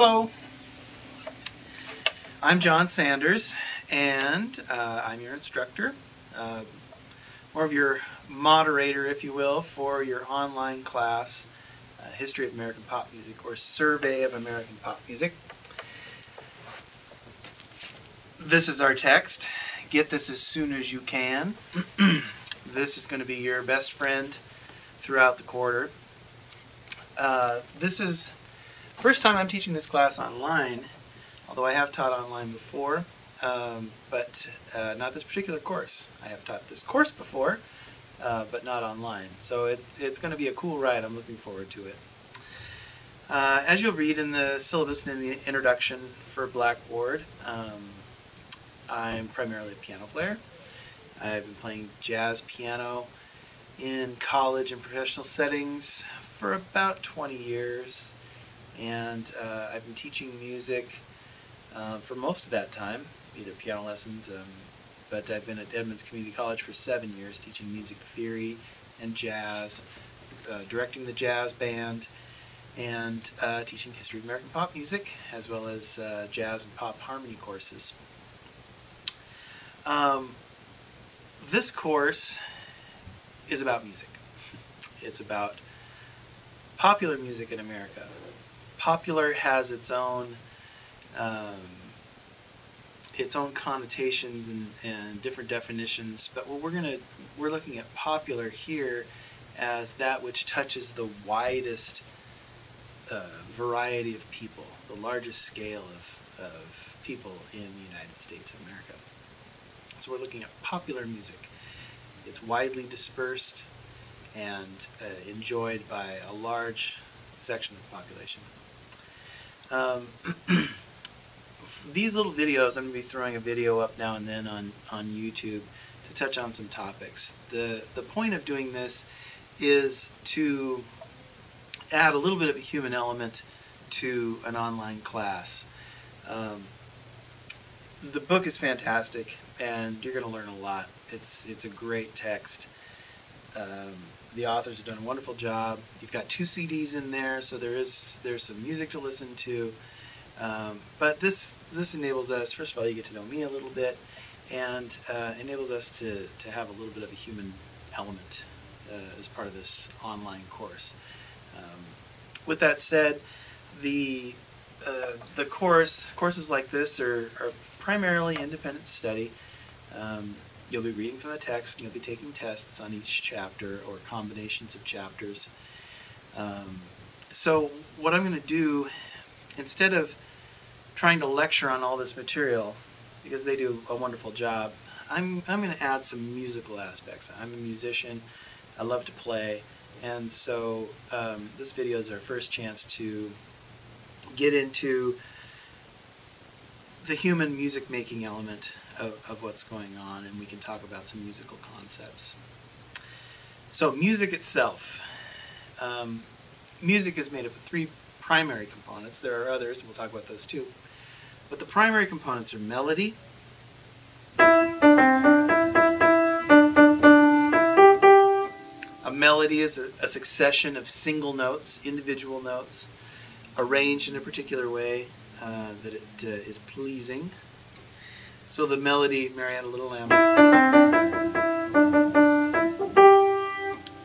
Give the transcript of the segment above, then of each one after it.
Hello, I'm John Sanders, and I'm your instructor, more of your moderator, if you will, for your online class, History of American Pop Music, or Survey of American Pop Music. This is our text. Get this as soon as you can. This is going to be your best friend throughout the quarter. This is the first time I'm teaching this class online, although I have taught online before, but not this particular course. I have taught this course before, but not online. So it's going to be a cool ride. I'm looking forward to it. As you'll read in the syllabus and in the introduction for Blackboard, I'm primarily a piano player. I've been playing jazz piano in college and professional settings for about 20 years, and I've been teaching music for most of that time, either piano lessons, but I've been at Edmonds Community College for 7 years teaching music theory and jazz, directing the jazz band, and teaching history of American pop music, as well as jazz and pop harmony courses. This course is about music. It's about popular music in America. Popular has its own connotations and different definitions, but what we're looking at popular here as that which touches the widest variety of people, the largest scale of people in the United States of America. So we're looking at popular music. It's widely dispersed and enjoyed by a large section of the population. These little videos, I'm going to be throwing a video up now and then on YouTube to touch on some topics. The point of doing this is to add a little bit of a human element to an online class. The book is fantastic, and you're going to learn a lot. It's a great text. The authors have done a wonderful job. You've got 2 CDs in there, so there's some music to listen to. But this enables us, first of all, you get to know me a little bit, and enables us to have a little bit of a human element as part of this online course. With that said, the courses like this are primarily independent study. You'll be reading from the text, and you'll be taking tests on each chapter or combinations of chapters. So what I'm going to do, instead of trying to lecture on all this material, because they do a wonderful job, I'm going to add some musical aspects. I'm a musician. I love to play, and so this video is our first chance to get into the human music making element of what's going on, and we can talk about some musical concepts. So music itself. Music is made up of 3 primary components. There are others, and we'll talk about those too. But the primary components are melody, a melody is a succession of single notes, individual notes, arranged in a particular way that it is pleasing. So the melody, Marietta Little Lamb,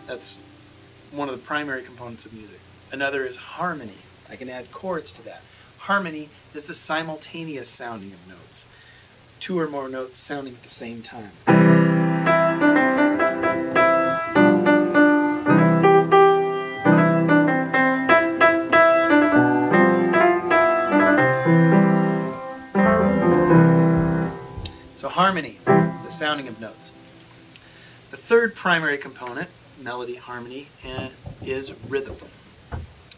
that's one of the primary components of music. Another is harmony. I can add chords to that. Harmony is the simultaneous sounding of notes. 2 or more notes sounding at the same time. So harmony, the sounding of notes. The third primary component, melody, harmony, is rhythm.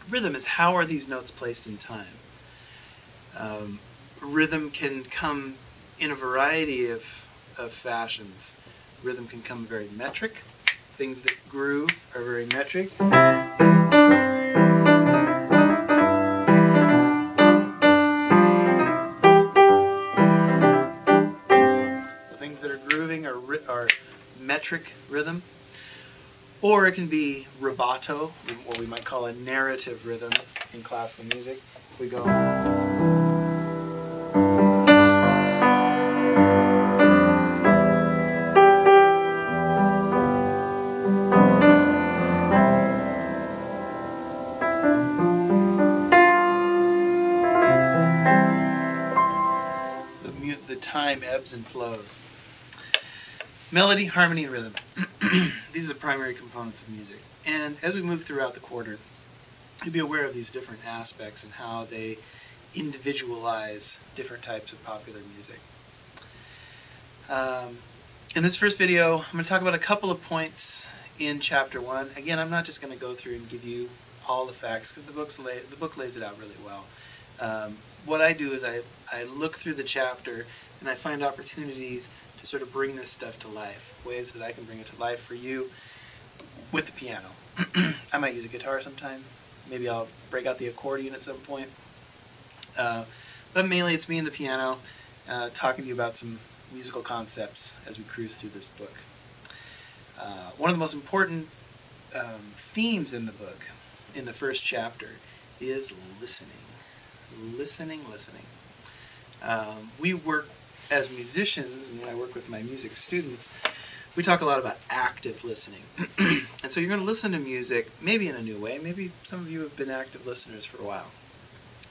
Rhythm is how are these notes placed in time. Rhythm can come in a variety of fashions. Rhythm can come very metric. Things that groove are very metric. So things that are grooving are metric rhythm. Or it can be rubato, what we might call a narrative rhythm in classical music. If we go... the time ebbs and flows. Melody, harmony, and rhythm. These are the primary components of music. And as we move throughout the quarter, you'll be aware of these different aspects and how they individualize different types of popular music. In this first video, I'm going to talk about a couple of points in Chapter 1. Again, I'm not just going to go through and give you all the facts, because the book lays it out really well. What I do is I look through the chapter and I find opportunities to sort of bring this stuff to life, ways that I can bring it to life for you with the piano. I might use a guitar sometime. Maybe I'll break out the accordion at some point. But mainly it's me and the piano talking to you about some musical concepts as we cruise through this book. One of the most important themes in the book, in the first chapter, is listening. Listening. We work as musicians, and when I work with my music students, we talk a lot about active listening. And so you're going to listen to music, maybe in a new way. Maybe some of you have been active listeners for a while.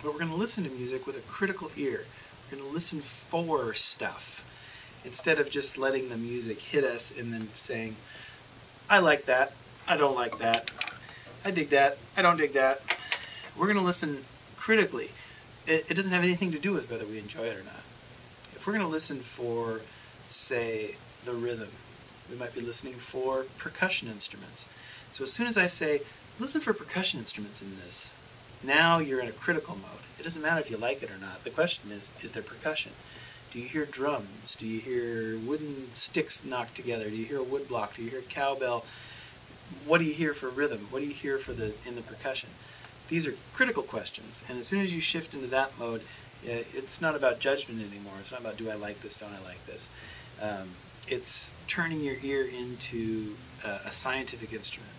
But we're going to listen to music with a critical ear. We're going to listen for stuff, instead of just letting the music hit us and then saying, I like that, I don't like that, I dig that, I don't dig that. We're going to listen critically. It doesn't have anything to do with whether we enjoy it or not. If we're going to listen for, say, the rhythm, we might be listening for percussion instruments. So as soon as I say, listen for percussion instruments in this, now you're in a critical mode. It doesn't matter if you like it or not. The question is there percussion? Do you hear drums? Do you hear wooden sticks knocked together? Do you hear a wood block? Do you hear a cowbell? What do you hear for rhythm? What do you hear for in the percussion? These are critical questions, and as soon as you shift into that mode, it's not about judgment anymore. It's not about do I like this, don't I like this. It's turning your ear into a scientific instrument.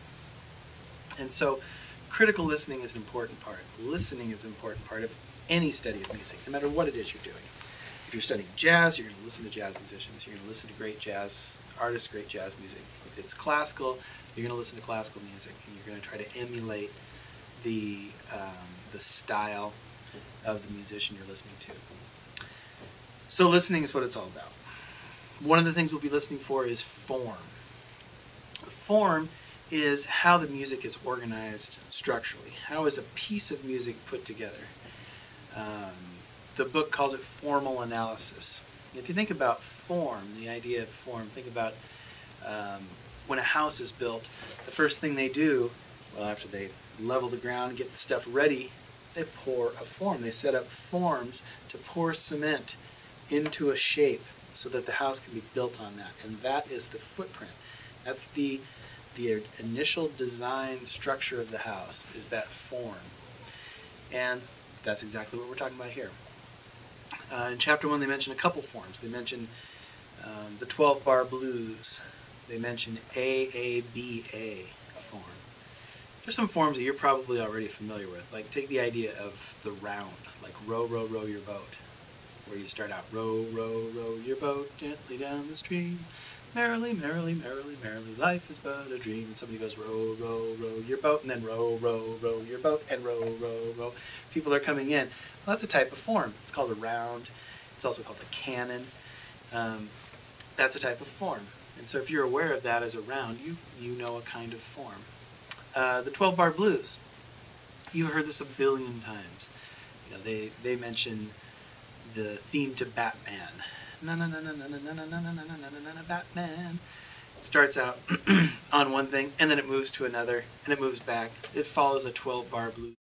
And so critical listening is an important part. Listening is an important part of any study of music, no matter what it is you're doing. If you're studying jazz, you're going to listen to jazz musicians. You're going to listen to great jazz artists, great jazz music. If it's classical, you're going to listen to classical music, and you're going to try to emulate the style of the musician you're listening to. So listening is what it's all about. One of the things we'll be listening for is form. Form is how the music is organized structurally. How is a piece of music put together? The book calls it formal analysis. If you think about form, the idea of form, think about when a house is built, the first thing they do, well, after they level the ground, get the stuff ready, they pour a form. They set up forms to pour cement into a shape so that the house can be built on that. And that is the footprint. That's the initial design structure of the house, is that form. And that's exactly what we're talking about here. In Chapter 1, they mention a couple forms. They mention the 12-bar blues. They mention AABA form. There's some forms that you're probably already familiar with. Like take the idea of the round, like row, row, row your boat, where you start out row, row, row your boat gently down the stream. Merrily, merrily, merrily, merrily, life is but a dream. And somebody goes row, row, row your boat, and then row, row, row your boat, and row, row, row. People are coming in. Well, that's a type of form. It's called a round. It's also called a canon. That's a type of form. And so if you're aware of that as a round, you know a kind of form. The 12-bar blues. You've heard this a billion times. You know, they mention the theme to Batman. Na na na na na na na na na na na na na Batman. It starts out on one thing, and then it moves to another, and it moves back. It follows a 12-bar blues.